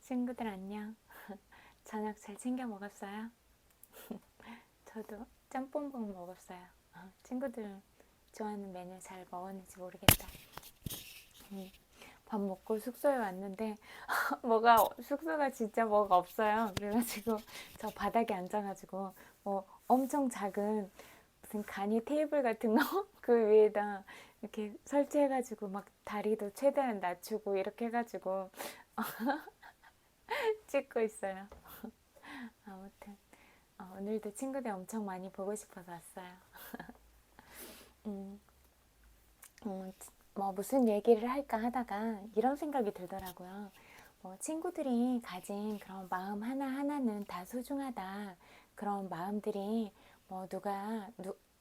친구들 안녕. 저녁 잘 챙겨 먹었어요? 저도 짬뽕밥 먹었어요. 친구들 좋아하는 메뉴 잘 먹었는지 모르겠다. 밥 먹고 숙소에 왔는데 숙소가 진짜 뭐가 없어요. 그래가지고 저 바닥에 앉아가지고 엄청 작은 무슨 간이 테이블 같은 거 그 위에다 이렇게 설치해가지고 막 다리도 최대한 낮추고 이렇게 해가지고 찍고 있어요. 아무튼 오늘도 친구들 엄청 많이 보고 싶어서 왔어요. 음, 음, 무슨 얘기를 할까 하다가 이런 생각이 들더라고요. 친구들이 가진 그런 마음 하나하나는 다 소중하다. 그런 마음들이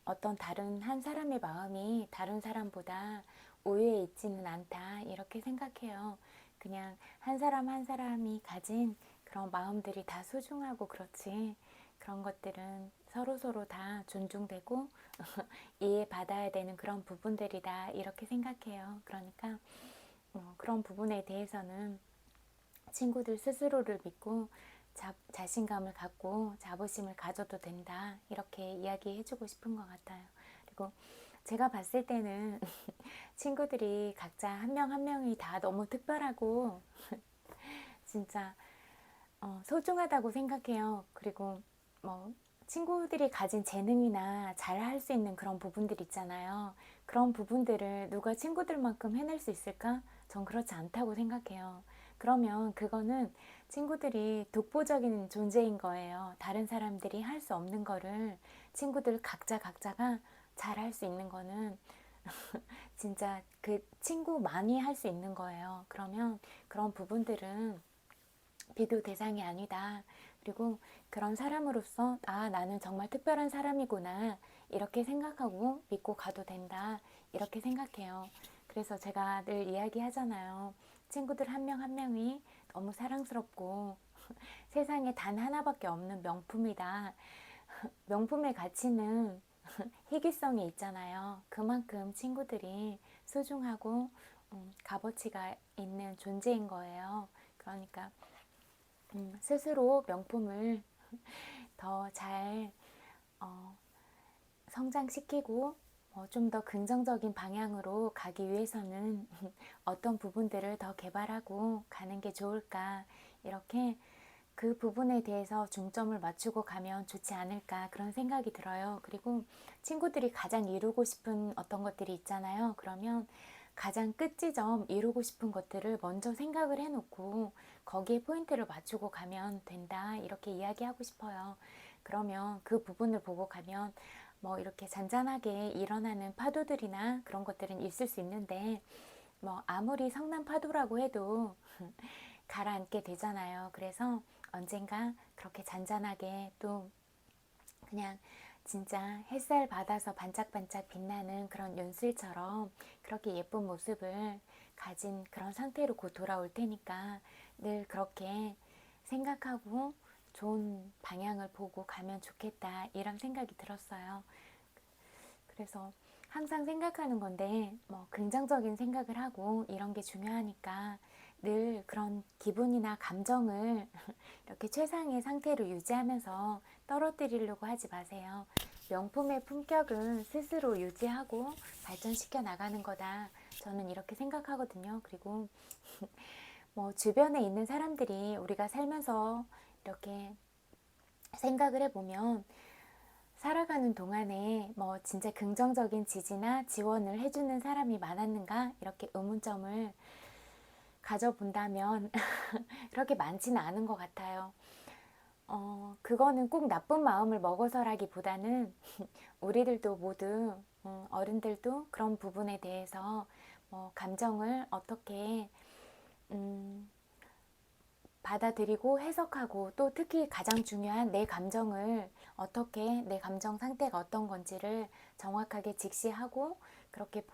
어떤 다른 한 사람의 마음이 다른 사람보다 우위에 있지는 않다. 이렇게 생각해요. 그냥 한 사람 한 사람이 가진 그런 마음들이 다 소중하고 그렇지. 그런 것들은 서로서로 다 존중되고 이해받아야 되는 그런 부분들이다. 이렇게 생각해요. 그러니까 그런 부분에 대해서는 친구들 스스로를 믿고 자신감을 갖고 자부심을 가져도 된다. 이렇게 이야기해주고 싶은 것 같아요. 그리고 제가 봤을 때는 친구들이 각자 한 명 한 명이 다 너무 특별하고 진짜 소중하다고 생각해요. 그리고 친구들이 가진 재능이나 잘 할 수 있는 그런 부분들 있잖아요. 그런 부분들을 누가 친구들만큼 해낼 수 있을까? 전 그렇지 않다고 생각해요. 그러면 그거는 친구들이 독보적인 존재인 거예요. 다른 사람들이 할 수 없는 거를 친구들 각자가 잘 할 수 있는 거는 진짜 그 친구만이 할 수 있는 거예요. 그러면 그런 부분들은 비교 대상이 아니다. 그리고 그런 사람으로서 나는 정말 특별한 사람이구나. 이렇게 생각하고 믿고 가도 된다. 이렇게 생각해요. 그래서 제가 늘 이야기하잖아요. 친구들 한 명 한 명이 너무 사랑스럽고 세상에 단 하나밖에 없는 명품이다. 명품의 가치는 희귀성이 있잖아요. 그만큼 친구들이 소중하고 값어치가 있는 존재인 거예요. 그러니까 스스로 명품을 더 잘 성장시키고 좀 더 긍정적인 방향으로 가기 위해서는 어떤 부분들을 더 개발하고 가는 게 좋을까, 이렇게 그 부분에 대해서 중점을 맞추고 가면 좋지 않을까, 그런 생각이 들어요. 그리고 친구들이 가장 이루고 싶은 어떤 것들이 있잖아요. 그러면 가장 끝지점 이루고 싶은 것들을 먼저 생각을 해놓고 거기에 포인트를 맞추고 가면 된다. 이렇게 이야기하고 싶어요. 그러면 그 부분을 보고 가면 이렇게 잔잔하게 일어나는 파도들이나 그런 것들은 있을 수 있는데 아무리 성난 파도라고 해도 가라앉게 되잖아요. 그래서 언젠가 그렇게 잔잔하게 또 그냥 진짜 햇살 받아서 반짝반짝 빛나는 그런 연슬처럼 그렇게 예쁜 모습을 가진 그런 상태로 곧 돌아올 테니까 늘 그렇게 생각하고 좋은 방향을 보고 가면 좋겠다, 이런 생각이 들었어요. 그래서 항상 생각하는 건데 긍정적인 생각을 하고 이런 게 중요하니까 늘 그런 기분이나 감정을 이렇게 최상의 상태로 유지하면서 떨어뜨리려고 하지 마세요. 명품의 품격은 스스로 유지하고 발전시켜 나가는 거다. 저는 이렇게 생각하거든요. 그리고 주변에 있는 사람들이 우리가 살면서 이렇게 생각을 해보면 살아가는 동안에 진짜 긍정적인 지지나 지원을 해주는 사람이 많았는가? 이렇게 의문점을 가져본다면 그렇게 많지는 않은 것 같아요. 그거는 꼭 나쁜 마음을 먹어서라기보다는 우리들도 모두 어른들도 그런 부분에 대해서 감정을 어떻게 받아들이고 해석하고, 또 특히 가장 중요한 내 감정을 어떻게, 내 감정 상태가 어떤 건지를 정확하게 직시하고 그렇게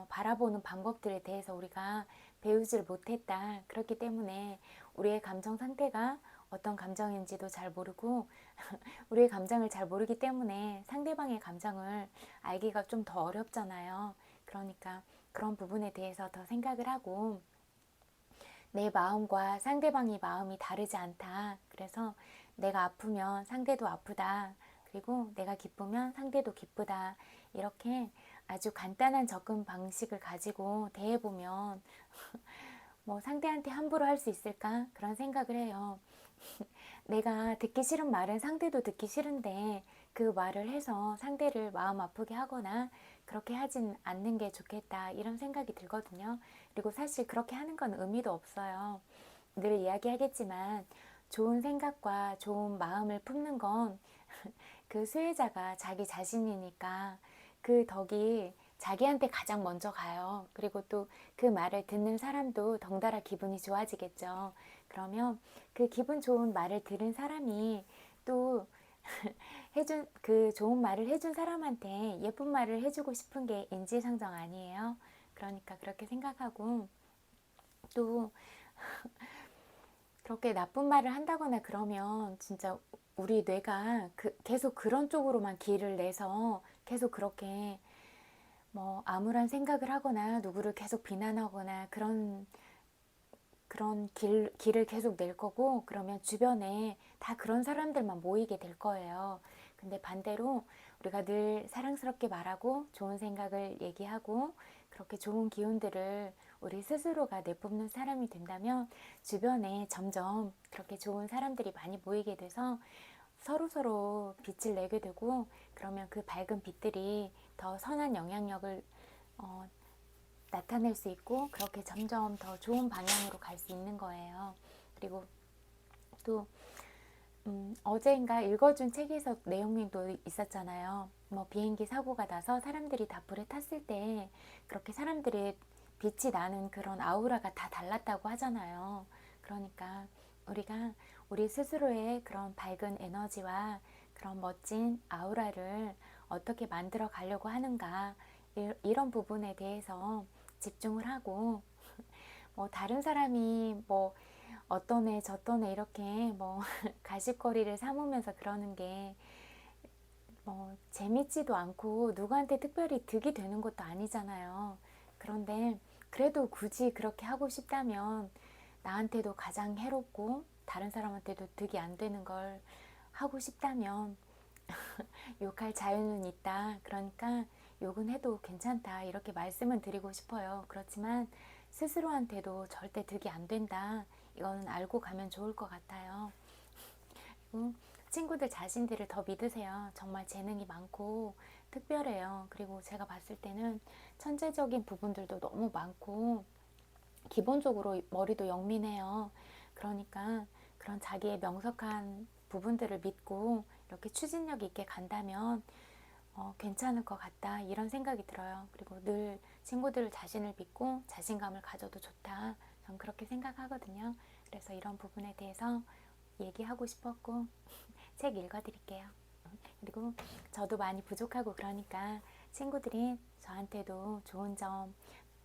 바라보는 방법들에 대해서 우리가 배우질 못했다. 그렇기 때문에 우리의 감정 상태가 어떤 감정인지도 잘 모르고 우리의 감정을 잘 모르기 때문에 상대방의 감정을 알기가 좀 더 어렵잖아요. 그러니까 그런 부분에 대해서 더 생각을 하고 내 마음과 상대방의 마음이 다르지 않다. 그래서 내가 아프면 상대도 아프다. 그리고 내가 기쁘면 상대도 기쁘다. 이렇게 아주 간단한 접근 방식을 가지고 대해보면 뭐 상대한테 함부로 할 수 있을까? 그런 생각을 해요. 내가 듣기 싫은 말은 상대도 듣기 싫은데 그 말을 해서 상대를 마음 아프게 하거나 그렇게 하진 않는 게 좋겠다 이런 생각이 들거든요. 그리고 사실 그렇게 하는 건 의미도 없어요. 늘 이야기하겠지만 좋은 생각과 좋은 마음을 품는 건 그 수혜자가 자기 자신이니까 그 덕이 자기한테 가장 먼저 가요. 그리고 또 그 말을 듣는 사람도 덩달아 기분이 좋아지겠죠. 그러면 그 기분 좋은 말을 들은 사람이 또 해준 그 좋은 말을 해준 사람한테 예쁜 말을 해주고 싶은 게 인지상정 아니에요. 그러니까 그렇게 생각하고 또 그렇게 나쁜 말을 한다거나 그러면 진짜 우리 뇌가 계속 그런 쪽으로만 기를 내서 계속 그렇게 뭐 암울한 생각을 하거나 누구를 계속 비난하거나 그런 길을 계속 낼 거고 그러면 주변에 다 그런 사람들만 모이게 될 거예요. 근데 반대로 우리가 늘 사랑스럽게 말하고 좋은 생각을 얘기하고 그렇게 좋은 기운들을 우리 스스로가 내뿜는 사람이 된다면 주변에 점점 그렇게 좋은 사람들이 많이 모이게 돼서 서로서로 빛을 내게 되고 그러면 그 밝은 빛들이 더 선한 영향력을 나타낼 수 있고 그렇게 점점 더 좋은 방향으로 갈 수 있는 거예요. 그리고 또 어제인가 읽어준 책에서 내용도 있었잖아요. 뭐 비행기 사고가 나서 사람들이 다 불에 탔을 때 그렇게 사람들이 빛이 나는 그런 아우라가 다 달랐다고 하잖아요. 그러니까 우리가 우리 스스로의 그런 밝은 에너지와 그런 멋진 아우라를 어떻게 만들어 가려고 하는가 이런 부분에 대해서 집중을 하고 뭐 다른 사람이 뭐 어떤 애 저떤 애 이렇게 뭐 가십거리를 삼으면서 그러는 게 뭐 재밌지도 않고 누구한테 특별히 득이 되는 것도 아니잖아요. 그런데 그래도 굳이 그렇게 하고 싶다면 나한테도 가장 해롭고 다른 사람한테도 득이 안 되는 걸 하고 싶다면 욕할 자유는 있다. 그러니까 욕은 해도 괜찮다. 이렇게 말씀은 드리고 싶어요. 그렇지만 스스로한테도 절대 득이 안 된다. 이거는 알고 가면 좋을 것 같아요. 친구들 자신들을 더 믿으세요. 정말 재능이 많고 특별해요. 그리고 제가 봤을 때는 천재적인 부분들도 너무 많고 기본적으로 머리도 영민해요. 그러니까 그런 자기의 명석한 부분들을 믿고 이렇게 추진력 있게 간다면 괜찮을 것 같다 이런 생각이 들어요. 그리고 늘 친구들 자신을 믿고 자신감을 가져도 좋다. 전 그렇게 생각하거든요. 그래서 이런 부분에 대해서 얘기하고 싶었고 책 읽어드릴게요. 그리고 저도 많이 부족하고 그러니까 친구들이 저한테도 좋은 점,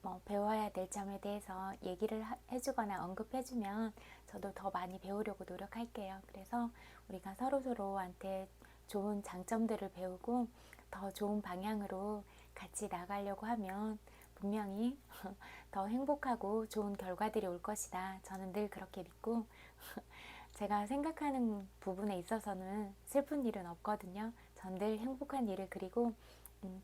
뭐 배워야 될 점에 대해서 얘기를 해주거나 언급해주면 저도 더 많이 배우려고 노력할게요. 그래서 우리가 서로서로한테 좋은 장점들을 배우고 더 좋은 방향으로 같이 나가려고 하면 분명히 더 행복하고 좋은 결과들이 올 것이다. 저는 늘 그렇게 믿고 제가 생각하는 부분에 있어서는 슬픈 일은 없거든요. 전 늘 행복한 일을 그리고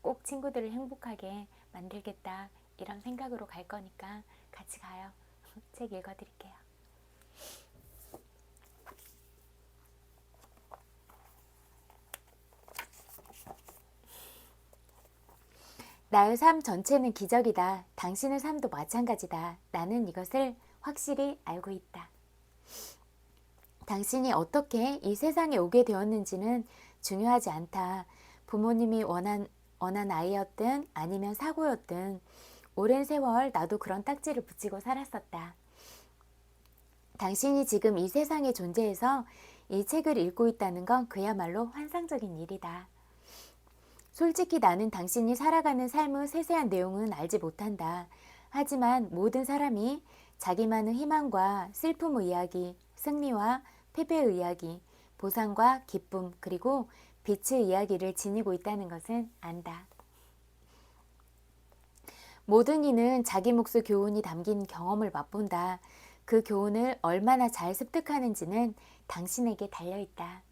꼭 친구들을 행복하게 만들겠다 이런 생각으로 갈 거니까 같이 가요. 책 읽어드릴게요. 나의 삶 전체는 기적이다. 당신의 삶도 마찬가지다. 나는 이것을 확실히 알고 있다. 당신이 어떻게 이 세상에 오게 되었는지는 중요하지 않다. 부모님이 원한 아이였든 아니면 사고였든 오랜 세월 나도 그런 딱지를 붙이고 살았었다. 당신이 지금 이 세상에 존재해서 이 책을 읽고 있다는 건 그야말로 환상적인 일이다. 솔직히 나는 당신이 살아가는 삶의 세세한 내용은 알지 못한다. 하지만 모든 사람이 자기만의 희망과 슬픔의 이야기, 승리와 패배의 이야기, 보상과 기쁨, 그리고 빛의 이야기를 지니고 있다는 것은 안다. 모든 이는 자기 몫의 교훈이 담긴 경험을 맛본다. 그 교훈을 얼마나 잘 습득하는지는 당신에게 달려있다.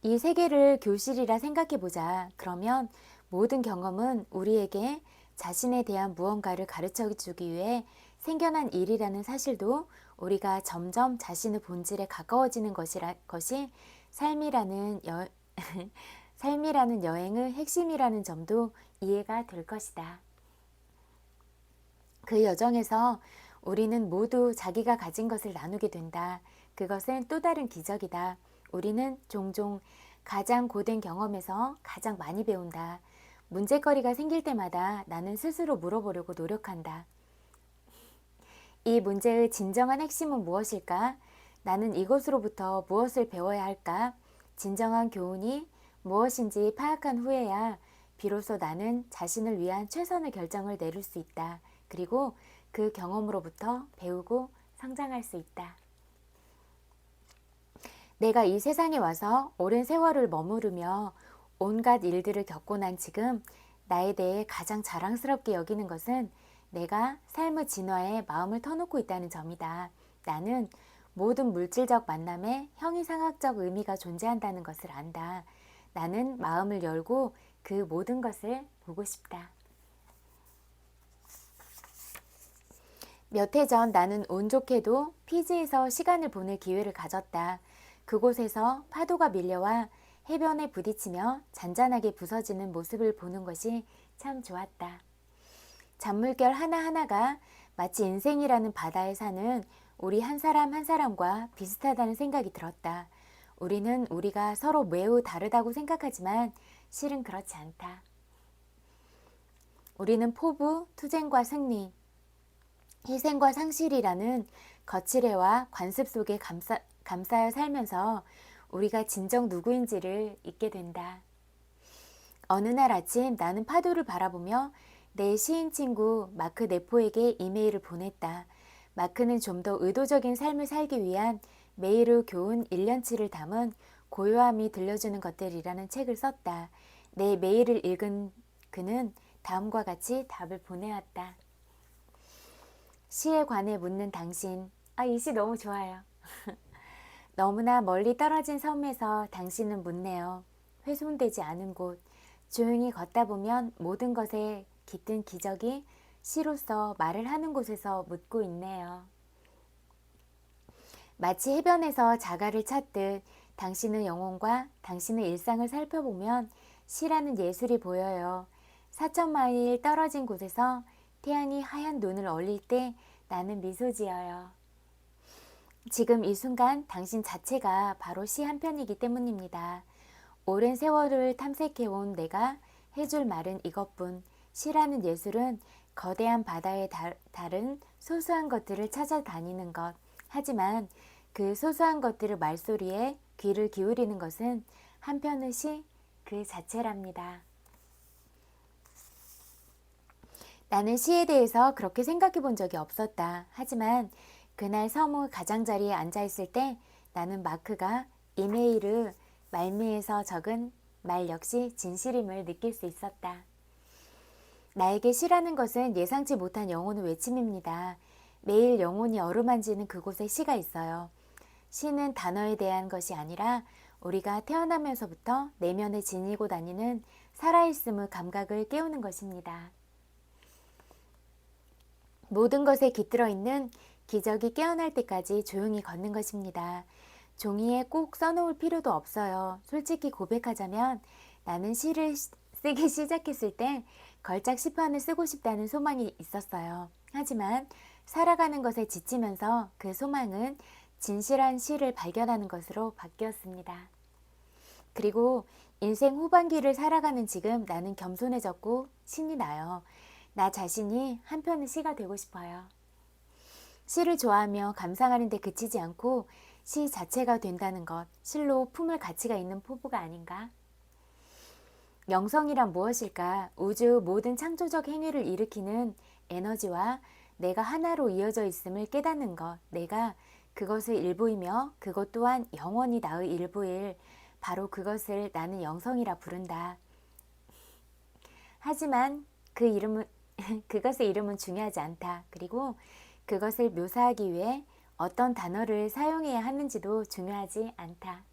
이 세계를 교실이라 생각해보자. 그러면 모든 경험은 우리에게 자신에 대한 무언가를 가르쳐주기 위해 생겨난 일이라는 사실도 우리가 점점 자신의 본질에 가까워지는 것이 삶이라는 삶이라는 여행의 핵심이라는 점도 이해가 될 것이다. 그 여정에서 우리는 모두 자기가 가진 것을 나누게 된다. 그것은 또 다른 기적이다. 우리는 종종 가장 고된 경험에서 가장 많이 배운다. 문제거리가 생길 때마다 나는 스스로 물어보려고 노력한다. 이 문제의 진정한 핵심은 무엇일까? 나는 이것으로부터 무엇을 배워야 할까? 진정한 교훈이 무엇인지 파악한 후에야 비로소 나는 자신을 위한 최선의 결정을 내릴 수 있다. 그리고 그 경험으로부터 배우고 성장할 수 있다. 내가 이 세상에 와서 오랜 세월을 머무르며 온갖 일들을 겪고 난 지금 나에 대해 가장 자랑스럽게 여기는 것은 내가 삶의 진화에 마음을 터놓고 있다는 점이다. 나는 모든 물질적 만남에 형이상학적 의미가 존재한다는 것을 안다. 나는 마음을 열고 그 모든 것을 보고 싶다. 몇 해 전 나는 운 좋게도 피지에서 시간을 보낼 기회를 가졌다. 그곳에서 파도가 밀려와 해변에 부딪히며 잔잔하게 부서지는 모습을 보는 것이 참 좋았다. 잔물결 하나하나가 마치 인생이라는 바다에 사는 우리 한 사람 한 사람과 비슷하다는 생각이 들었다. 우리는 우리가 서로 매우 다르다고 생각하지만 실은 그렇지 않다. 우리는 포부, 투쟁과 승리, 희생과 상실이라는 거칠애와 관습 속에 감싸여 살면서 우리가 진정 누구인지를 잊게 된다. 어느 날 아침 나는 파도를 바라보며 내 시인 친구 마크 네포에게 이메일을 보냈다. 마크는 좀 더 의도적인 삶을 살기 위한 매일의 교훈 1년치를 담은 고요함이 들려주는 것들이라는 책을 썼다. 내 메일을 읽은 그는 다음과 같이 답을 보내왔다. 시에 관해 묻는 당신. 이 시 너무 좋아요. 너무나 멀리 떨어진 섬에서 당신은 묻네요. 훼손되지 않은 곳. 조용히 걷다 보면 모든 것에 깃든 기적이 시로서 말을 하는 곳에서 묻고 있네요. 마치 해변에서 자갈을 찾듯 당신의 영혼과 당신의 일상을 살펴보면 시라는 예술이 보여요. 4,000마일 떨어진 곳에서 태양이 하얀 눈을 얼릴 때 나는 미소 지어요. 지금 이 순간 당신 자체가 바로 시 한 편이기 때문입니다. 오랜 세월을 탐색해온 내가 해줄 말은 이것뿐. 시라는 예술은 거대한 바다에 다른 소소한 것들을 찾아다니는 것. 하지만 그 소소한 것들의 말소리에 귀를 기울이는 것은 한편의 시 그 자체랍니다. 나는 시에 대해서 그렇게 생각해 본 적이 없었다. 하지만 그날 섬의 가장자리에 앉아 있을 때 나는 마크가 이메일을 말미에서 적은 말 역시 진실임을 느낄 수 있었다. 나에게 시라는 것은 예상치 못한 영혼의 외침입니다. 매일 영혼이 어루만지는 그곳에 시가 있어요. 시는 단어에 대한 것이 아니라 우리가 태어나면서부터 내면에 지니고 다니는 살아있음의 감각을 깨우는 것입니다. 모든 것에 깃들어 있는 기적이 깨어날 때까지 조용히 걷는 것입니다. 종이에 꼭 써놓을 필요도 없어요. 솔직히 고백하자면 나는 시를 쓰기 시작했을 때 걸작 시판을 쓰고 싶다는 소망이 있었어요. 하지만 살아가는 것에 지치면서 그 소망은 진실한 시를 발견하는 것으로 바뀌었습니다. 그리고 인생 후반기를 살아가는 지금 나는 겸손해졌고 신이 나요. 나 자신이 한 편의 시가 되고 싶어요. 시를 좋아하며 감상하는 데 그치지 않고 시 자체가 된다는 것, 실로 품을 가치가 있는 포부가 아닌가? 영성이란 무엇일까? 우주 모든 창조적 행위를 일으키는 에너지와 내가 하나로 이어져 있음을 깨닫는 것, 내가 그것의 일부이며 그것 또한 영원히 나의 일부일 바로 그것을 나는 영성이라 부른다. 하지만 그것의 이름은 중요하지 않다. 그리고 그것을 묘사하기 위해 어떤 단어를 사용해야 하는지도 중요하지 않다.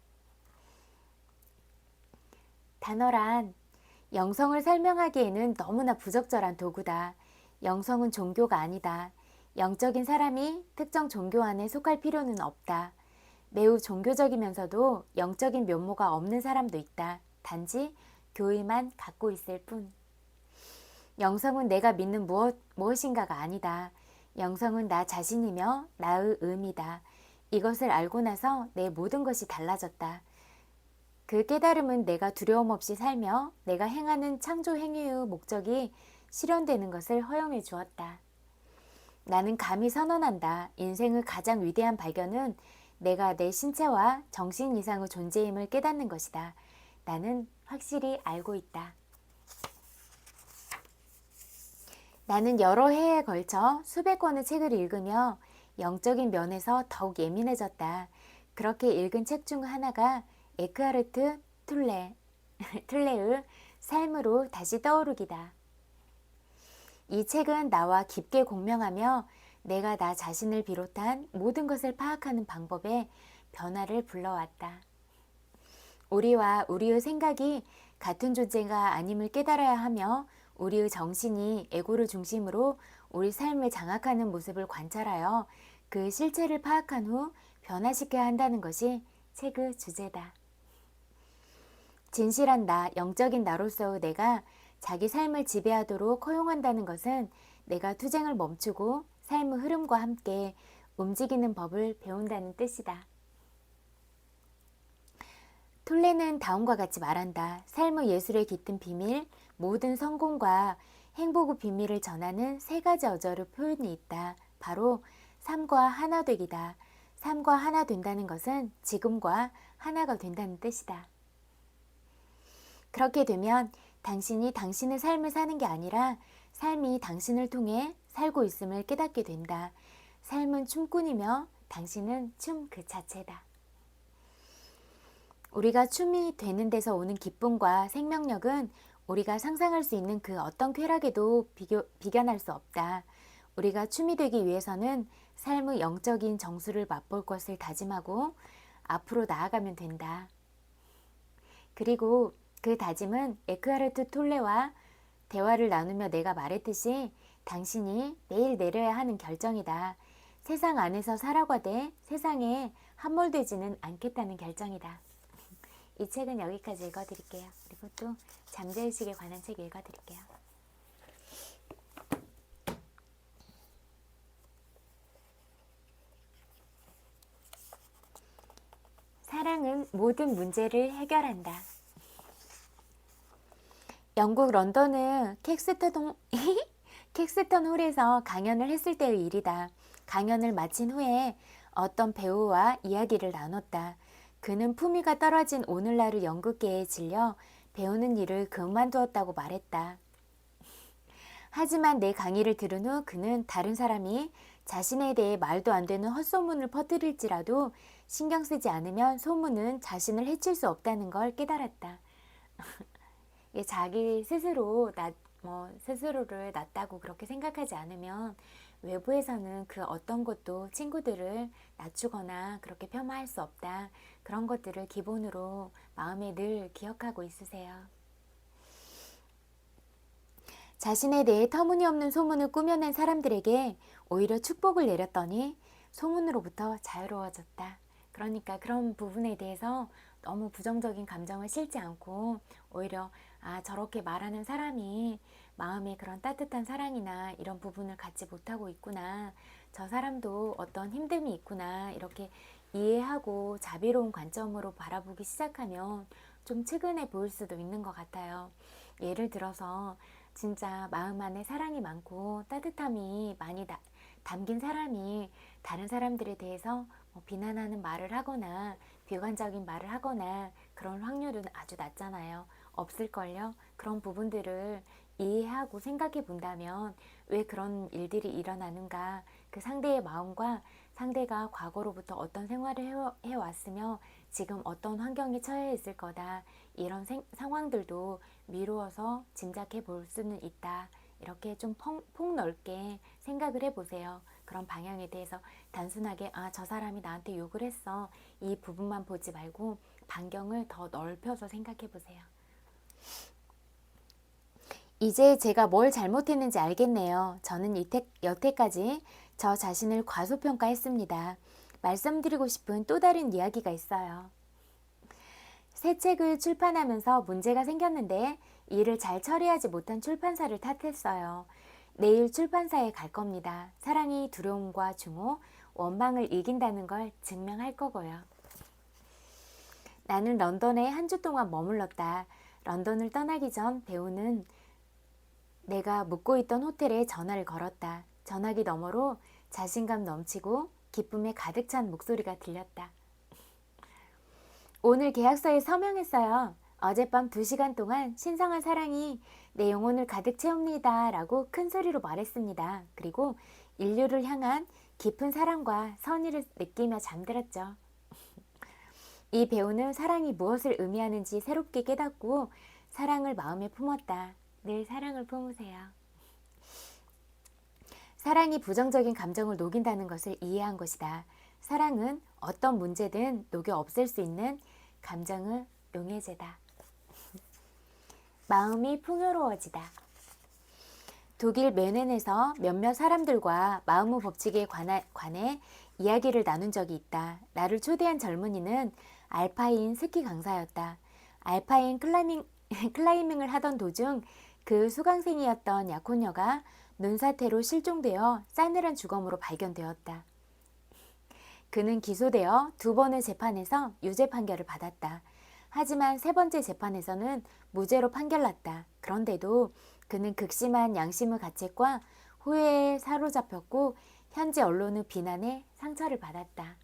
단어란 영성을 설명하기에는 너무나 부적절한 도구다. 영성은 종교가 아니다. 영적인 사람이 특정 종교 안에 속할 필요는 없다. 매우 종교적이면서도 영적인 면모가 없는 사람도 있다. 단지 교의만 갖고 있을 뿐. 영성은 내가 믿는 무엇인가가 아니다. 영성은 나 자신이며 나의 의미다. 이것을 알고 나서 내 모든 것이 달라졌다. 그 깨달음은 내가 두려움 없이 살며 내가 행하는 창조 행위의 목적이 실현되는 것을 허용해 주었다. 나는 감히 선언한다. 인생의 가장 위대한 발견은 내가 내 신체와 정신 이상의 존재임을 깨닫는 것이다. 나는 확실히 알고 있다. 나는 여러 해에 걸쳐 수백 권의 책을 읽으며 영적인 면에서 더욱 예민해졌다. 그렇게 읽은 책 중 하나가 에크하르트 툴레의 삶으로 다시 떠오르기다. 이 책은 나와 깊게 공명하며 내가 나 자신을 비롯한 모든 것을 파악하는 방법에 변화를 불러왔다. 우리와 우리의 생각이 같은 존재가 아님을 깨달아야 하며 우리의 정신이 에고를 중심으로 우리 삶을 장악하는 모습을 관찰하여 그 실체를 파악한 후 변화시켜야 한다는 것이 책의 주제다. 진실한 나, 영적인 나로서의 내가 자기 삶을 지배하도록 허용한다는 것은 내가 투쟁을 멈추고 삶의 흐름과 함께 움직이는 법을 배운다는 뜻이다. 툴레는 다음과 같이 말한다. 삶의 예술에 깃든 비밀, 모든 성공과 행복의 비밀을 전하는 세 가지 어절의 표현이 있다. 바로 삶과 하나 되기다. 삶과 하나 된다는 것은 지금과 하나가 된다는 뜻이다. 그렇게 되면 당신이 당신의 삶을 사는 게 아니라 삶이 당신을 통해 살고 있음을 깨닫게 된다. 삶은 춤꾼이며 당신은 춤 그 자체다. 우리가 춤이 되는 데서 오는 기쁨과 생명력은 우리가 상상할 수 있는 그 어떤 쾌락에도 비견할 수 없다. 우리가 춤이 되기 위해서는 삶의 영적인 정수를 맛볼 것을 다짐하고 앞으로 나아가면 된다. 그리고 그 다짐은 에크하르트 톨레와 대화를 나누며 내가 말했듯이 당신이 내일 내려야 하는 결정이다. 세상 안에서 살아가되 세상에 함몰되지는 않겠다는 결정이다. 이 책은 여기까지 읽어드릴게요. 그리고 또 잠재의식에 관한 책 읽어드릴게요. 사랑은 모든 문제를 해결한다. 영국 런던의 캑스턴 홀에서 강연을 했을 때의 일이다. 강연을 마친 후에 어떤 배우와 이야기를 나눴다. 그는 품위가 떨어진 오늘날의 연극계에 질려 배우는 일을 그만두었다고 말했다. 하지만 내 강의를 들은 후 그는 다른 사람이 자신에 대해 말도 안 되는 헛소문을 퍼뜨릴지라도 신경 쓰지 않으면 소문은 자신을 해칠 수 없다는 걸 깨달았다. 자기 스스로 스스로를 낫다고 그렇게 생각하지 않으면 외부에서는 그 어떤 것도 친구들을 낮추거나 그렇게 폄하할 수 없다. 그런 것들을 기본으로 마음에 늘 기억하고 있으세요. 자신에 대해 터무니없는 소문을 꾸며낸 사람들에게 오히려 축복을 내렸더니 소문으로부터 자유로워졌다. 그러니까 그런 부분에 대해서 너무 부정적인 감정을 실지 않고 오히려 저렇게 말하는 사람이 마음에 그런 따뜻한 사랑이나 이런 부분을 갖지 못하고 있구나. 저 사람도 어떤 힘듦이 있구나. 이렇게 이해하고 자비로운 관점으로 바라보기 시작하면 좀 측은해 보일 수도 있는 것 같아요. 예를 들어서 진짜 마음 안에 사랑이 많고 따뜻함이 많이 담긴 사람이 다른 사람들에 대해서 비난하는 말을 하거나 비관적인 말을 하거나 그런 확률은 아주 낮잖아요. 없을걸요. 그런 부분들을 이해하고 생각해 본다면 왜 그런 일들이 일어나는가, 그 상대의 마음과 상대가 과거로부터 어떤 생활을 해왔으며 지금 어떤 환경에 처해 있을 거다, 이런 상황들도 미루어서 짐작해 볼 수는 있다. 이렇게 좀 폭넓게 생각을 해보세요. 그런 방향에 대해서 단순하게 저 사람이 나한테 욕을 했어. 이 부분만 보지 말고 반경을 더 넓혀서 생각해 보세요. 이제 제가 뭘 잘못했는지 알겠네요. 저는 여태까지 저 자신을 과소평가했습니다. 말씀드리고 싶은 또 다른 이야기가 있어요. 새 책을 출판하면서 문제가 생겼는데 일을 잘 처리하지 못한 출판사를 탓했어요. 내일 출판사에 갈 겁니다. 사랑이 두려움과 증오, 원망을 이긴다는 걸 증명할 거고요. 나는 런던에 한 주 동안 머물렀다. 런던을 떠나기 전 배우는 내가 묵고 있던 호텔에 전화를 걸었다. 전화기 너머로 자신감 넘치고 기쁨에 가득 찬 목소리가 들렸다. 오늘 계약서에 서명했어요. 어젯밤 2시간 동안 신성한 사랑이 내 영혼을 가득 채웁니다. 라고 큰 소리로 말했습니다. 그리고 인류를 향한 깊은 사랑과 선의를 느끼며 잠들었죠. 이 배우는 사랑이 무엇을 의미하는지 새롭게 깨닫고 사랑을 마음에 품었다. 늘 사랑을 품으세요. 사랑이 부정적인 감정을 녹인다는 것을 이해한 것이다. 사랑은 어떤 문제든 녹여 없앨 수 있는 감정의 용해제다. 마음이 풍요로워지다. 독일 뮌헨에서 몇몇 사람들과 마음의 법칙에 관해 이야기를 나눈 적이 있다. 나를 초대한 젊은이는 알파인 스키 강사였다. 알파인 클라이밍을 하던 도중 그 수강생이었던 약혼녀가 눈사태로 실종되어 싸늘한 죽음으로 발견되었다. 그는 기소되어 2번의 재판에서 유죄 판결을 받았다. 하지만 3번째 재판에서는 무죄로 판결났다. 그런데도 그는 극심한 양심의 가책과 후회에 사로잡혔고 현지 언론의 비난에 상처를 받았다.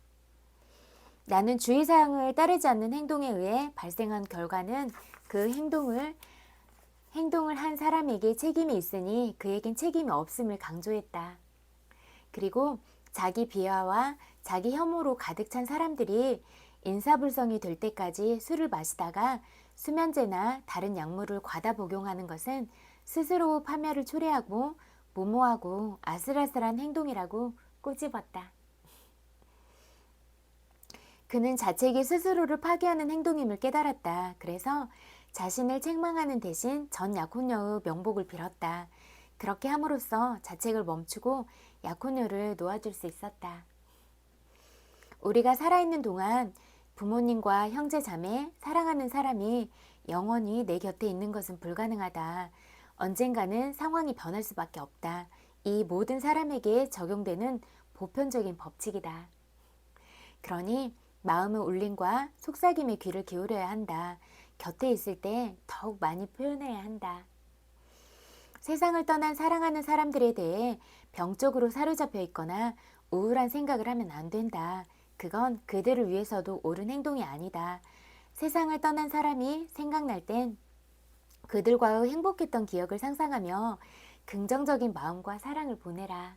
나는 주의사항을 따르지 않는 행동에 의해 발생한 결과는 그 행동을 한 사람에게 책임이 있으니 그에겐 책임이 없음을 강조했다. 그리고 자기 비하와 자기 혐오로 가득 찬 사람들이 인사불성이 될 때까지 술을 마시다가 수면제나 다른 약물을 과다 복용하는 것은 스스로 파멸을 초래하고 무모하고 아슬아슬한 행동이라고 꼬집었다. 그는 자책이 스스로를 파괴하는 행동임을 깨달았다. 그래서 자신을 책망하는 대신 전 약혼녀의 명복을 빌었다. 그렇게 함으로써 자책을 멈추고 약혼녀를 놓아줄 수 있었다. 우리가 살아있는 동안 부모님과 형제 자매, 사랑하는 사람이 영원히 내 곁에 있는 것은 불가능하다. 언젠가는 상황이 변할 수밖에 없다. 이 모든 사람에게 적용되는 보편적인 법칙이다. 그러니 마음의 울림과 속삭임에 귀를 기울여야 한다. 곁에 있을 때 더욱 많이 표현해야 한다. 세상을 떠난 사랑하는 사람들에 대해 병적으로 사로잡혀 있거나 우울한 생각을 하면 안 된다. 그건 그들을 위해서도 옳은 행동이 아니다. 세상을 떠난 사람이 생각날 땐 그들과의 행복했던 기억을 상상하며 긍정적인 마음과 사랑을 보내라.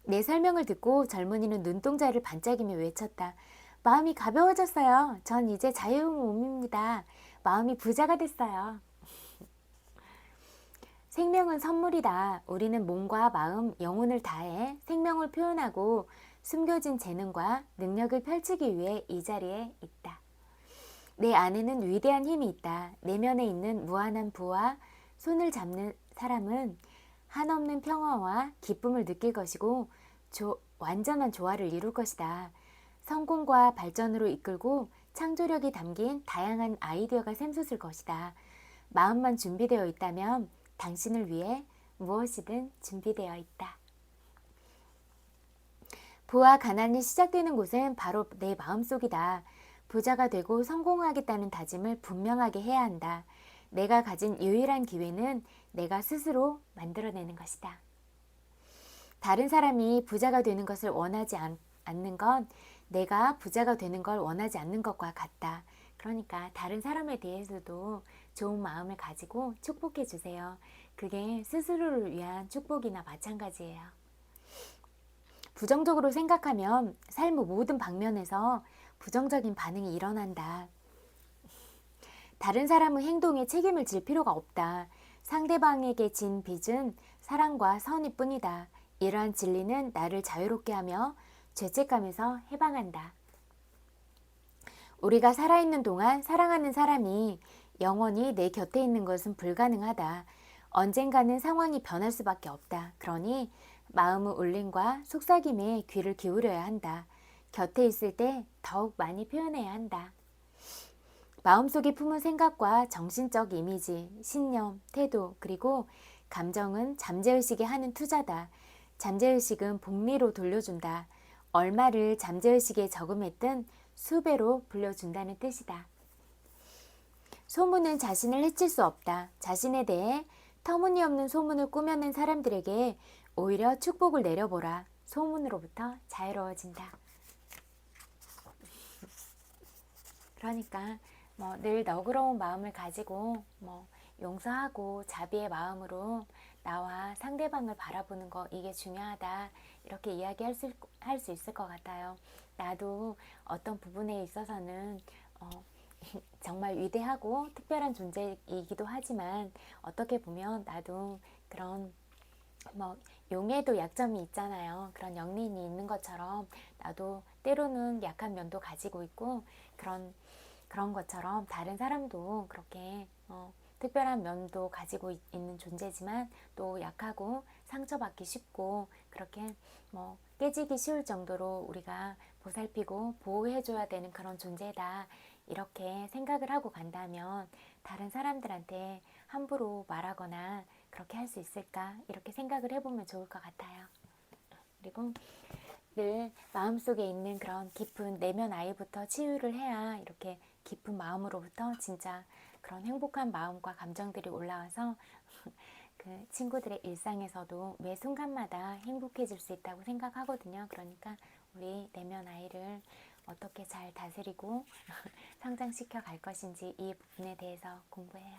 내 설명을 듣고 젊은이는 눈동자를 반짝이며 외쳤다. 마음이 가벼워졌어요. 전 이제 자유의 몸입니다. 마음이 부자가 됐어요. 생명은 선물이다. 우리는 몸과 마음, 영혼을 다해 생명을 표현하고 숨겨진 재능과 능력을 펼치기 위해 이 자리에 있다. 내 안에는 위대한 힘이 있다. 내면에 있는 무한한 부와 손을 잡는 사람은 한없는 평화와 기쁨을 느낄 것이고 완전한 조화를 이룰 것이다. 성공과 발전으로 이끌고 창조력이 담긴 다양한 아이디어가 샘솟을 것이다. 마음만 준비되어 있다면 당신을 위해 무엇이든 준비되어 있다. 부와 가난이 시작되는 곳은 바로 내 마음속이다. 부자가 되고 성공하겠다는 다짐을 분명하게 해야 한다. 내가 가진 유일한 기회는 내가 스스로 만들어내는 것이다. 다른 사람이 부자가 되는 것을 원하지 않는 건 내가 부자가 되는 걸 원하지 않는 것과 같다. 그러니까 다른 사람에 대해서도 좋은 마음을 가지고 축복해 주세요. 그게 스스로를 위한 축복이나 마찬가지예요. 부정적으로 생각하면 삶의 모든 방면에서 부정적인 반응이 일어난다. 다른 사람의 행동에 책임을 질 필요가 없다. 상대방에게 진 빚은 사랑과 선의뿐이다. 이러한 진리는 나를 자유롭게 하며 죄책감에서 해방한다. 우리가 살아있는 동안 사랑하는 사람이 영원히 내 곁에 있는 것은 불가능하다. 언젠가는 상황이 변할 수밖에 없다. 그러니 마음의 울림과 속삭임에 귀를 기울여야 한다. 곁에 있을 때 더욱 많이 표현해야 한다. 마음속에 품은 생각과 정신적 이미지, 신념, 태도, 그리고 감정은 잠재의식에 하는 투자다. 잠재의식은 복리로 돌려준다. 얼마를 잠재의식에 저금했든 수배로 불려준다는 뜻이다. 소문은 자신을 해칠 수 없다. 자신에 대해 터무니없는 소문을 꾸며낸 사람들에게 오히려 축복을 내려보라. 소문으로부터 자유로워진다. 그러니까 늘 너그러운 마음을 가지고 용서하고 자비의 마음으로 나와 상대방을 바라보는 거, 이게 중요하다. 이렇게 이야기할 수 있을 것 같아요. 나도 어떤 부분에 있어서는 정말 위대하고 특별한 존재이기도 하지만, 어떻게 보면 나도 그런 용에도 약점이 있잖아요. 그런 영린이 있는 것처럼 나도 때로는 약한 면도 가지고 있고, 그런 것처럼 다른 사람도 그렇게 특별한 면도 가지고 있는 존재지만, 또 약하고 상처받기 쉽고 그렇게 깨지기 쉬울 정도로 우리가 보살피고 보호해줘야 되는 그런 존재다. 이렇게 생각을 하고 간다면 다른 사람들한테 함부로 말하거나 그렇게 할 수 있을까? 이렇게 생각을 해보면 좋을 것 같아요. 그리고 늘 마음속에 있는 그런 깊은 내면 아이부터 치유를 해야 이렇게 깊은 마음으로부터 진짜 그런 행복한 마음과 감정들이 올라와서 그 친구들의 일상에서도 매 순간마다 행복해질 수 있다고 생각하거든요. 그러니까 우리 내면 아이를 어떻게 잘 다스리고 성장시켜 갈 것인지, 이 부분에 대해서 공부해요.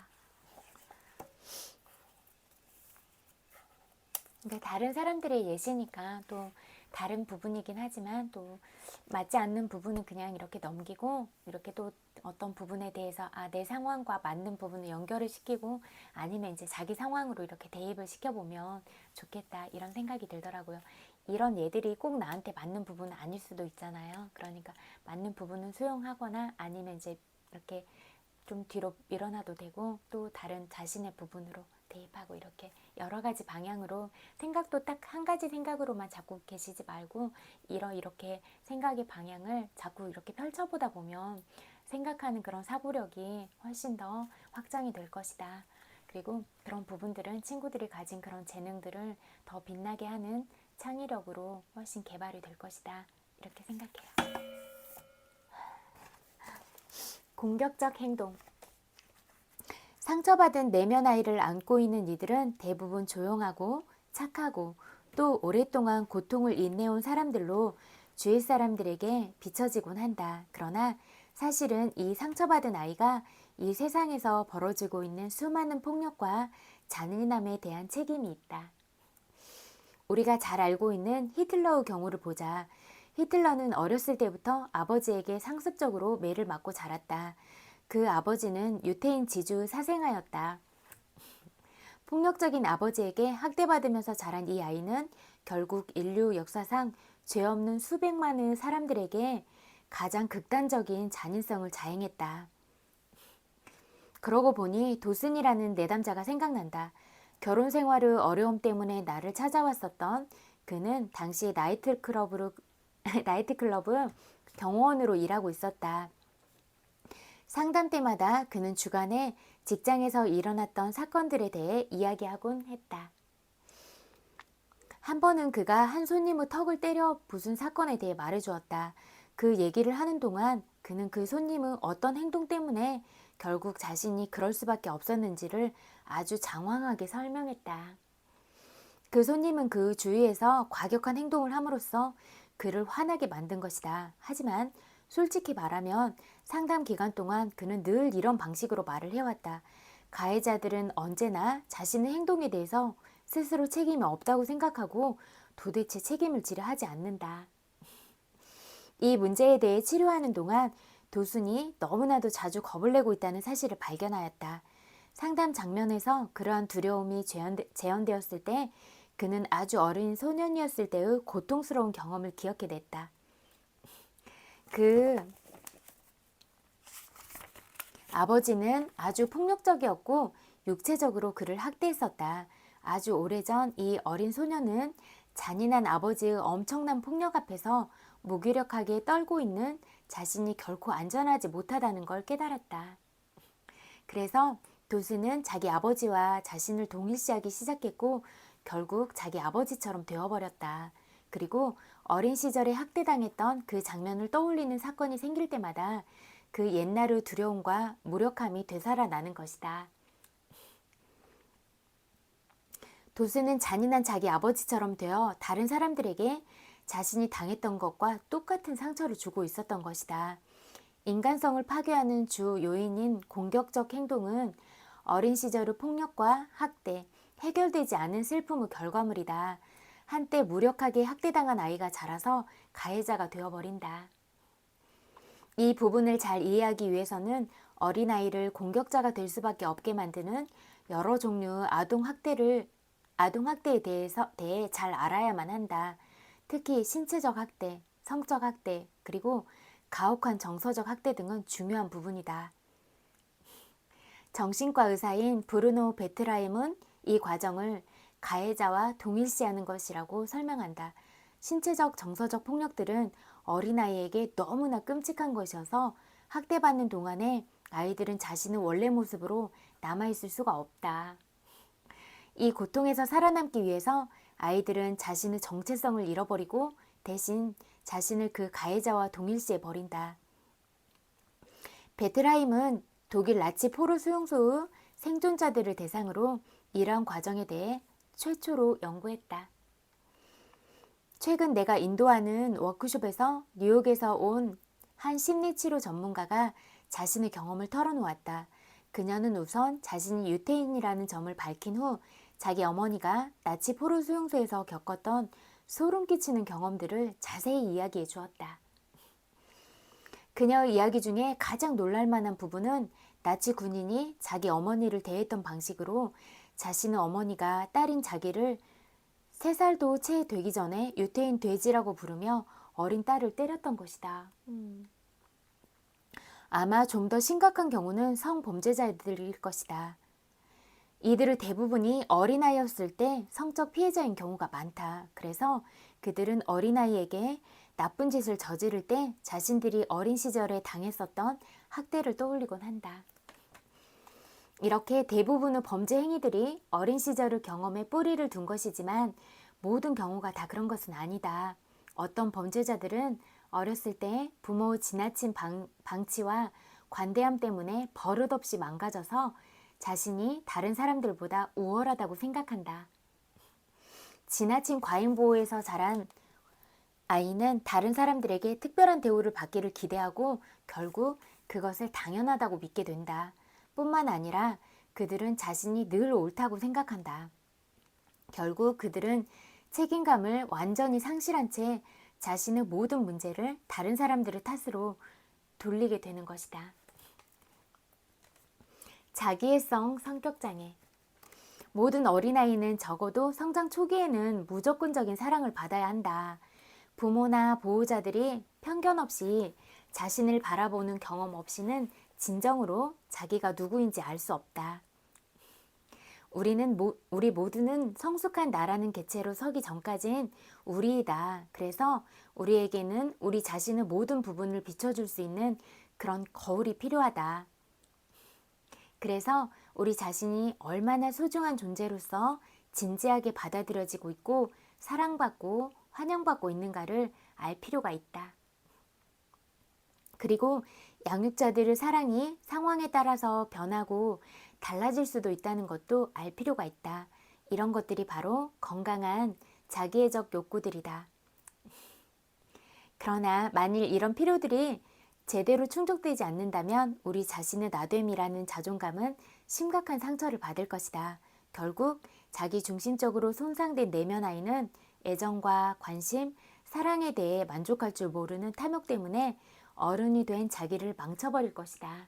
그러니까 다른 사람들의 예시니까 또 다른 부분이긴 하지만, 또 맞지 않는 부분은 그냥 이렇게 넘기고, 이렇게 또 어떤 부분에 대해서 내 상황과 맞는 부분을 연결을 시키고, 아니면 이제 자기 상황으로 이렇게 대입을 시켜보면 좋겠다, 이런 생각이 들더라고요. 이런 예들이 꼭 나한테 맞는 부분은 아닐 수도 있잖아요. 그러니까 맞는 부분은 수용하거나, 아니면 이제 이렇게 좀 뒤로 밀어놔도 되고, 또 다른 자신의 부분으로 대입하고, 이렇게 여러 가지 방향으로, 생각도 딱 한 가지 생각으로만 자꾸 계시지 말고 이렇게 생각의 방향을 자꾸 이렇게 펼쳐보다 보면 생각하는 그런 사고력이 훨씬 더 확장이 될 것이다. 그리고 그런 부분들은 친구들이 가진 그런 재능들을 더 빛나게 하는 창의력으로 훨씬 개발이 될 것이다. 이렇게 생각해요. 공격적 행동. 상처받은 내면 아이를 안고 있는 이들은 대부분 조용하고 착하고, 또 오랫동안 고통을 인내온 사람들로 주위 사람들에게 비춰지곤 한다. 그러나 사실은 이 상처받은 아이가 이 세상에서 벌어지고 있는 수많은 폭력과 잔인함에 대한 책임이 있다. 우리가 잘 알고 있는 히틀러의 경우를 보자. 히틀러는 어렸을 때부터 아버지에게 상습적으로 매를 맞고 자랐다. 그 아버지는 유태인 지주 사생아였다. 폭력적인 아버지에게 학대받으면서 자란 이 아이는 결국 인류 역사상 죄 없는 수백만의 사람들에게 가장 극단적인 잔인성을 자행했다. 그러고 보니 도슨이라는 내담자가 생각난다. 결혼 생활의 어려움 때문에 나를 찾아왔었던 그는 당시 나이트클럽 경호원으로 일하고 있었다. 상담 때마다 그는 주간에 직장에서 일어났던 사건들에 대해 이야기하곤 했다. 한 번은 그가 한 손님의 턱을 때려 부순 사건에 대해 말해주었다. 그 얘기를 하는 동안 그는 그 손님의 어떤 행동 때문에 결국 자신이 그럴 수밖에 없었는지를 아주 장황하게 설명했다. 그 손님은 그 주위에서 과격한 행동을 함으로써 그를 화나게 만든 것이다. 하지만 솔직히 말하면 상담 기간 동안 그는 늘 이런 방식으로 말을 해왔다. 가해자들은 언제나 자신의 행동에 대해서 스스로 책임이 없다고 생각하고 도대체 책임을 지려 하지 않는다. 이 문제에 대해 치료하는 동안 도순이 너무나도 자주 겁을 내고 있다는 사실을 발견하였다. 상담 장면에서 그러한 두려움이 재현되었을 때 그는 아주 어린 소년이었을 때의 고통스러운 경험을 기억해냈다. 그 아버지는 아주 폭력적이었고 육체적으로 그를 학대했었다. 아주 오래전 이 어린 소년은 잔인한 아버지의 엄청난 폭력 앞에서 무기력하게 떨고 있는 자신이 결코 안전하지 못하다는 걸 깨달았다. 그래서 도수는 자기 아버지와 자신을 동일시하기 시작했고 결국 자기 아버지처럼 되어버렸다. 그리고 어린 시절에 학대당했던 그 장면을 떠올리는 사건이 생길 때마다 그 옛날의 두려움과 무력함이 되살아나는 것이다. 도수는 잔인한 자기 아버지처럼 되어 다른 사람들에게 자신이 당했던 것과 똑같은 상처를 주고 있었던 것이다. 인간성을 파괴하는 주 요인인 공격적 행동은 어린 시절의 폭력과 학대, 해결되지 않은 슬픔의 결과물이다. 한때 무력하게 학대당한 아이가 자라서 가해자가 되어버린다. 이 부분을 잘 이해하기 위해서는 어린아이를 공격자가 될 수밖에 없게 만드는 여러 종류의 아동학대에 대해 잘 알아야만 한다. 특히 신체적 학대, 성적 학대, 그리고 가혹한 정서적 학대 등은 중요한 부분이다. 정신과 의사인 브루노 베트라임은 이 과정을 가해자와 동일시하는 것이라고 설명한다. 신체적, 정서적 폭력들은 어린아이에게 너무나 끔찍한 것이어서 학대받는 동안에 아이들은 자신의 원래 모습으로 남아있을 수가 없다. 이 고통에서 살아남기 위해서 아이들은 자신의 정체성을 잃어버리고 대신 자신을 그 가해자와 동일시해 버린다. 베트라임은 독일 나치 포로 수용소의 생존자들을 대상으로 이러한 과정에 대해 최초로 연구했다. 최근 내가 인도하는 워크숍에서 뉴욕에서 온 한 심리치료 전문가가 자신의 경험을 털어놓았다. 그녀는 우선 자신이 유태인이라는 점을 밝힌 후 자기 어머니가 나치 포로 수용소에서 겪었던 소름 끼치는 경험들을 자세히 이야기해 주었다. 그녀의 이야기 중에 가장 놀랄만한 부분은 나치 군인이 자기 어머니를 대했던 방식으로 자신의 어머니가 딸인 자기를 3살도 채 되기 전에 유태인 돼지라고 부르며 어린 딸을 때렸던 것이다. 아마 좀 더 심각한 경우는 성범죄자들일 것이다. 이들의 대부분이 어린아이였을 때 성적 피해자인 경우가 많다. 그래서 그들은 어린아이에게 나쁜 짓을 저지를 때 자신들이 어린 시절에 당했었던 학대를 떠올리곤 한다. 이렇게 대부분의 범죄 행위들이 어린 시절의 경험에 뿌리를 둔 것이지만 모든 경우가 다 그런 것은 아니다. 어떤 범죄자들은 어렸을 때 부모의 지나친 방치와 관대함 때문에 버릇없이 망가져서 자신이 다른 사람들보다 우월하다고 생각한다. 지나친 과잉 보호에서 자란 아이는 다른 사람들에게 특별한 대우를 받기를 기대하고 결국 그것을 당연하다고 믿게 된다. 뿐만 아니라 그들은 자신이 늘 옳다고 생각한다. 결국 그들은 책임감을 완전히 상실한 채 자신의 모든 문제를 다른 사람들의 탓으로 돌리게 되는 것이다. 자기애성 성격장애. 모든 어린아이는 적어도 성장 초기에는 무조건적인 사랑을 받아야 한다. 부모나 보호자들이 편견 없이 자신을 바라보는 경험 없이는 진정으로 자기가 누구인지 알 수 없다. 우리 모두는 성숙한 나라는 개체로 서기 전까진 우리이다. 그래서 우리에게는 우리 자신의 모든 부분을 비춰줄 수 있는 그런 거울이 필요하다. 그래서 우리 자신이 얼마나 소중한 존재로서 진지하게 받아들여지고 있고 사랑받고 환영받고 있는가를 알 필요가 있다. 그리고 양육자들의 사랑이 상황에 따라서 변하고 달라질 수도 있다는 것도 알 필요가 있다. 이런 것들이 바로 건강한 자기애적 욕구들이다. 그러나 만일 이런 필요들이 제대로 충족되지 않는다면 우리 자신의 나됨이라는 자존감은 심각한 상처를 받을 것이다. 결국 자기 중심적으로 손상된 내면 아이는 애정과 관심, 사랑에 대해 만족할 줄 모르는 탐욕 때문에 어른이 된 자기를 망쳐버릴 것이다.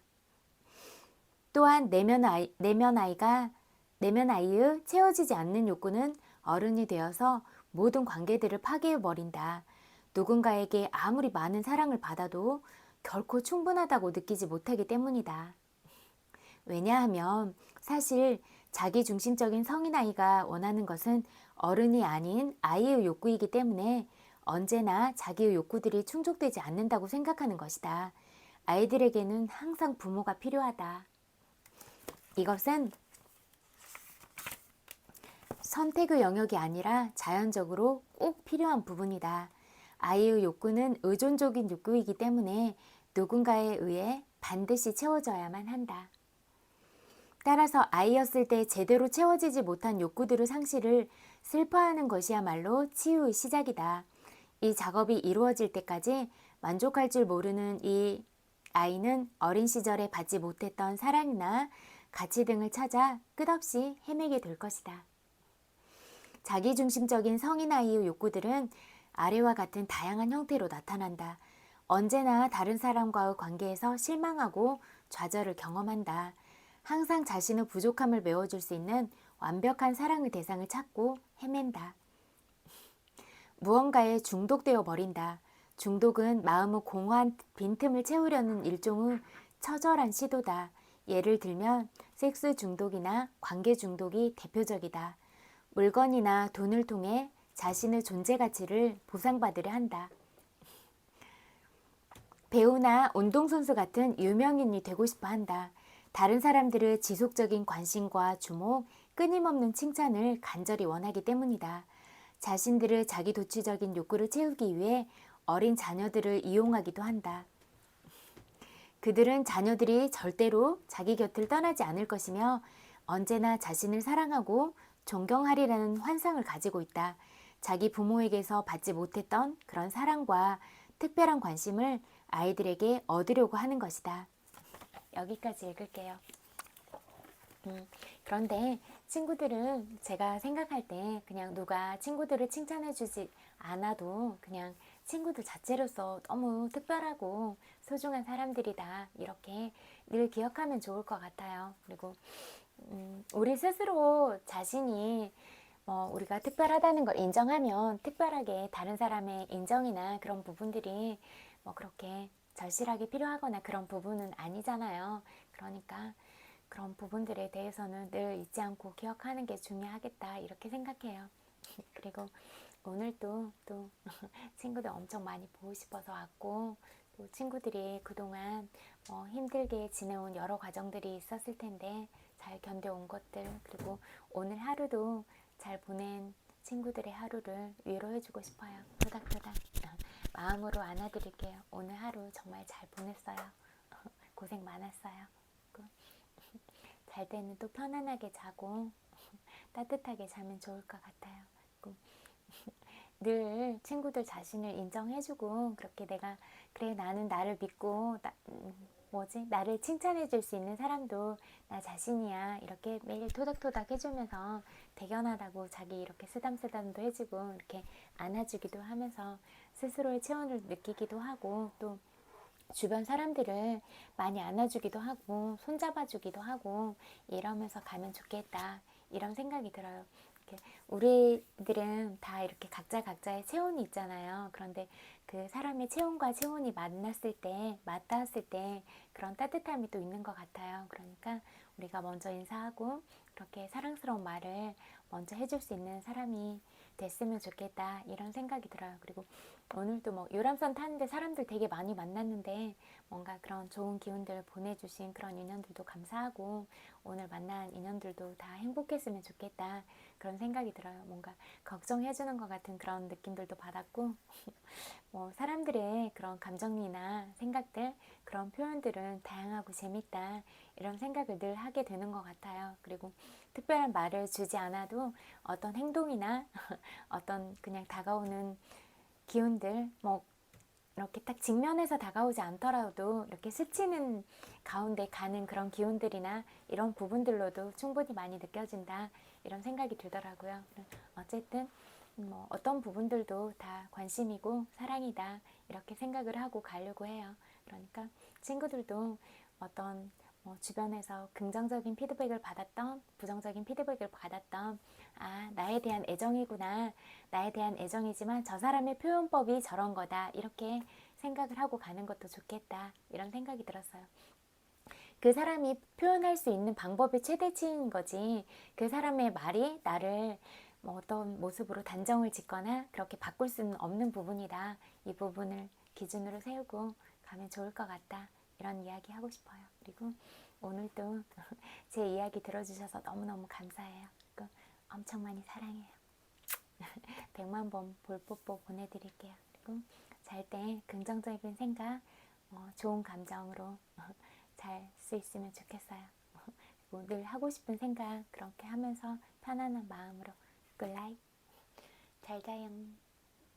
또한 내면 아이의 채워지지 않는 욕구는 어른이 되어서 모든 관계들을 파괴해버린다. 누군가에게 아무리 많은 사랑을 받아도 결코 충분하다고 느끼지 못하기 때문이다. 왜냐하면 사실 자기중심적인 성인아이가 원하는 것은 어른이 아닌 아이의 욕구이기 때문에 언제나 자기의 욕구들이 충족되지 않는다고 생각하는 것이다. 아이들에게는 항상 부모가 필요하다. 이것은 선택의 영역이 아니라 자연적으로 꼭 필요한 부분이다. 아이의 욕구는 의존적인 욕구이기 때문에 누군가에 의해 반드시 채워져야만 한다. 따라서 아이였을 때 제대로 채워지지 못한 욕구들의 상실을 슬퍼하는 것이야말로 치유의 시작이다. 이 작업이 이루어질 때까지 만족할 줄 모르는 이 아이는 어린 시절에 받지 못했던 사랑이나 가치 등을 찾아 끝없이 헤매게 될 것이다. 자기중심적인 성인아이의 욕구들은 아래와 같은 다양한 형태로 나타난다. 언제나 다른 사람과의 관계에서 실망하고 좌절을 경험한다. 항상 자신의 부족함을 메워줄 수 있는 완벽한 사랑의 대상을 찾고 헤맨다. 무언가에 중독되어 버린다. 중독은 마음의 공허한 빈틈을 채우려는 일종의 처절한 시도다. 예를 들면 섹스 중독이나 관계 중독이 대표적이다. 물건이나 돈을 통해 자신의 존재 가치를 보상받으려 한다. 배우나 운동선수 같은 유명인이 되고 싶어 한다. 다른 사람들의 지속적인 관심과 주목, 끊임없는 칭찬을 간절히 원하기 때문이다. 자신들의 자기도취적인 욕구를 채우기 위해 어린 자녀들을 이용하기도 한다. 그들은 자녀들이 절대로 자기 곁을 떠나지 않을 것이며 언제나 자신을 사랑하고 존경하리라는 환상을 가지고 있다. 자기 부모에게서 받지 못했던 그런 사랑과 특별한 관심을 아이들에게 얻으려고 하는 것이다. 여기까지 읽을게요. 그런데 친구들은 제가 생각할 때 그냥 누가 친구들을 칭찬해주지 않아도 그냥 친구들 자체로서 너무 특별하고 소중한 사람들이다. 이렇게 늘 기억하면 좋을 것 같아요. 그리고 우리 스스로 자신이 우리가 특별하다는 걸 인정하면 특별하게 다른 사람의 인정이나 그런 부분들이 그렇게 절실하게 필요하거나 그런 부분은 아니잖아요. 그러니까 그런 부분들에 대해서는 늘 잊지 않고 기억하는 게 중요하겠다 이렇게 생각해요. 그리고 오늘도 또 친구들 엄청 많이 보고 싶어서 왔고 또 친구들이 그동안 힘들게 지내온 여러 과정들이 있었을 텐데 잘 견뎌온 것들 그리고 오늘 하루도 잘 보낸 친구들의 하루를 위로해주고 싶어요. 토닥토닥 마음으로 안아드릴게요. 오늘 하루 정말 잘 보냈어요. 고생 많았어요. 잘 때는 또 편안하게 자고 따뜻하게 자면 좋을 것 같아요. 늘 친구들 자신을 인정해주고 그렇게 내가 그래 나는 나를 믿고 나를 칭찬해줄 수 있는 사람도 나 자신이야 이렇게 매일 토닥토닥 해주면서 대견하다고 자기 이렇게 쓰담쓰담도 해주고 이렇게 안아주기도 하면서 스스로의 체온을 느끼기도 하고 또 주변 사람들을 많이 안아주기도 하고 손잡아주기도 하고 이러면서 가면 좋겠다 이런 생각이 들어요. 우리들은 다 이렇게 각자의 체온이 있잖아요. 그런데 그 사람의 체온과 체온이 만났을 때 맞닿았을 때 그런 따뜻함이 또 있는 것 같아요. 그러니까 우리가 먼저 인사하고 그렇게 사랑스러운 말을 먼저 해줄 수 있는 사람이 됐으면 좋겠다 이런 생각이 들어요. 그리고 오늘도 유람선 타는데 사람들 되게 많이 만났는데 뭔가 그런 좋은 기운들 보내주신 그런 인연들도 감사하고 오늘 만난 인연들도 다 행복했으면 좋겠다 그런 생각이 들어요. 뭔가 걱정해주는 것 같은 그런 느낌들도 받았고 사람들의 그런 감정이나 생각들 그런 표현들은 다양하고 재밌다 이런 생각을 늘 하게 되는 것 같아요. 그리고 특별한 말을 주지 않아도 어떤 행동이나 어떤 그냥 다가오는 기운들 이렇게 딱 직면해서 다가오지 않더라도 이렇게 스치는 가운데 가는 그런 기운들이나 이런 부분들로도 충분히 많이 느껴진다 이런 생각이 들더라고요. 어쨌든 어떤 부분들도 다 관심이고 사랑이다 이렇게 생각을 하고 가려고 해요. 그러니까 친구들도 어떤 주변에서 긍정적인 피드백을 받았던, 부정적인 피드백을 받았던, 아, 나에 대한 애정이구나. 나에 대한 애정이지만 저 사람의 표현법이 저런 거다. 이렇게 생각을 하고 가는 것도 좋겠다. 이런 생각이 들었어요. 그 사람이 표현할 수 있는 방법이 최대치인 거지, 그 사람의 말이 나를 어떤 모습으로 단정을 짓거나 그렇게 바꿀 수는 없는 부분이다. 이 부분을 기준으로 세우고 가면 좋을 것 같다. 이런 이야기 하고 싶어요. 그리고 오늘도 제 이야기 들어주셔서 너무너무 감사해요. 그리고 엄청 많이 사랑해요. 100만 번 볼뽀뽀 보내드릴게요. 그리고 잘 때 긍정적인 생각, 좋은 감정으로 잘 수 있으면 좋겠어요. 늘 하고 싶은 생각 그렇게 하면서 편안한 마음으로 굿나잇. 잘 자요.